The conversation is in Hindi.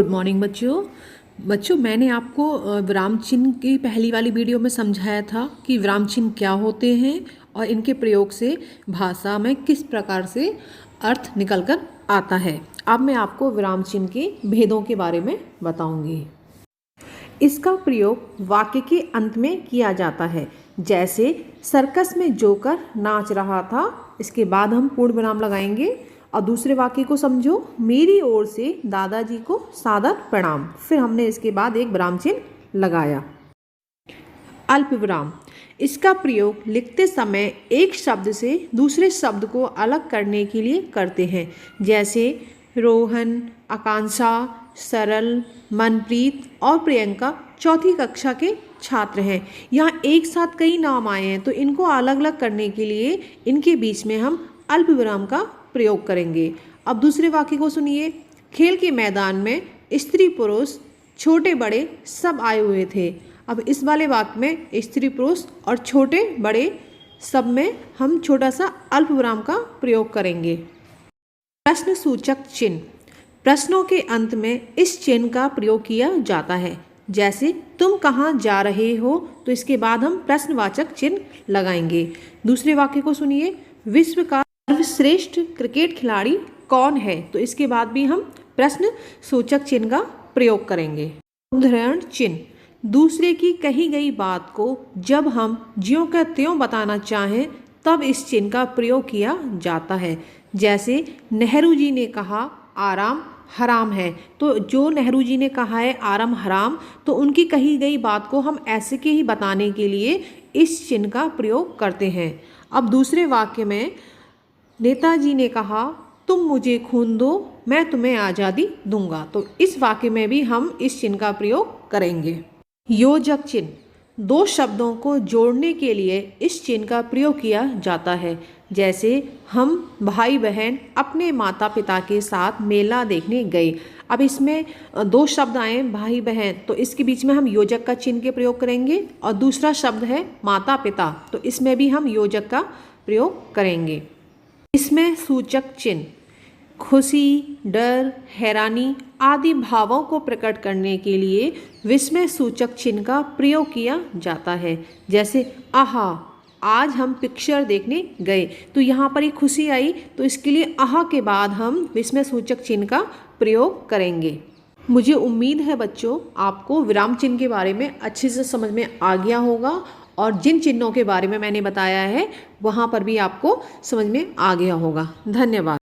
गुड मॉर्निंग बच्चों मैंने आपको विराम चिन्ह की पहली वाली वीडियो में समझाया था कि विराम चिन्ह क्या होते हैं और इनके प्रयोग से भाषा में किस प्रकार से अर्थ निकलकर आता है। अब मैं आपको विराम चिन्ह के भेदों के बारे में बताऊंगी। इसका प्रयोग वाक्य के अंत में किया जाता है, जैसे सर्कस में जोकर नाच रहा था। इसके बाद हम पूर्ण विराम लगाएंगे और दूसरे वाक्य को समझो, मेरी ओर से दादाजी को सादर प्रणाम। फिर हमने इसके बाद एक विराम चिन्ह लगाया। अल्प विराम, इसका प्रयोग लिखते समय एक शब्द से दूसरे शब्द को अलग करने के लिए करते हैं, जैसे रोहन, आकांक्षा, सरल, मनप्रीत और प्रियंका चौथी कक्षा के छात्र हैं। यहाँ एक साथ कई नाम आए हैं, तो इनको अलग अलग करने के लिए इनके बीच में हम अल्प विराम का प्रयोग करेंगे। अब दूसरे वाक्य को सुनिए। खेल के मैदान में स्त्री पुरुष छोटे बड़े सब आए हुए थे। अब इस वाले वाक्य में स्त्री पुरुष और छोटे बड़े सब में हम छोटा सा अल्प विराम का प्रयोग करेंगे। प्रश्न सूचक चिन्ह, प्रश्नों के अंत में इस चिन्ह का प्रयोग किया जाता है, जैसे तुम कहाँ जा रहे हो, तो इसके बाद हम प्रश्नवाचक चिन्ह लगाएंगे। दूसरे वाक्य को सुनिए। विश्व का सर्वश्रेष्ठ क्रिकेट खिलाड़ी कौन है, तो इसके बाद भी हम प्रश्न सूचक चिन्ह का प्रयोग करेंगे। उदाहरण चिन्ह, दूसरे की कही गई बात को जब हम ज्यों का त्यों बताना चाहें तब इस चिन्ह का प्रयोग किया जाता है, जैसे नेहरू जी ने कहा आराम हराम है। तो जो नेहरू जी ने कहा है आराम हराम, तो उनकी कही गई बात को हम ऐसे के ही बताने के लिए इस चिन्ह का प्रयोग करते हैं। अब दूसरे वाक्य में नेताजी ने कहा तुम मुझे खून दो मैं तुम्हें आज़ादी दूंगा, तो इस वाक्य में भी हम इस चिन्ह का प्रयोग करेंगे। योजक चिन्ह, दो शब्दों को जोड़ने के लिए इस चिन्ह का प्रयोग किया जाता है, जैसे हम भाई बहन अपने माता पिता के साथ मेला देखने गए। अब इसमें दो शब्द आए भाई बहन, तो इसके बीच में हम योजक का चिन्ह के प्रयोग करेंगे। और दूसरा शब्द है माता पिता, तो इसमें भी हम योजक का प्रयोग करेंगे। इसमें सूचक चिन्ह खुशी, डर, हैरानी आदि भावों को प्रकट करने के लिए विस्मय सूचक चिन्ह का प्रयोग किया जाता है, जैसे आहा आज हम पिक्चर देखने गए। तो यहाँ पर एक खुशी आई, तो इसके लिए आहा के बाद हम विस्मय सूचक चिन्ह का प्रयोग करेंगे। मुझे उम्मीद है बच्चों आपको विराम चिन्ह के बारे में अच्छे से समझ में आ गया होगा, और जिन चिन्हों के बारे में मैंने बताया है वहाँ पर भी आपको समझ में आ गया होगा। धन्यवाद।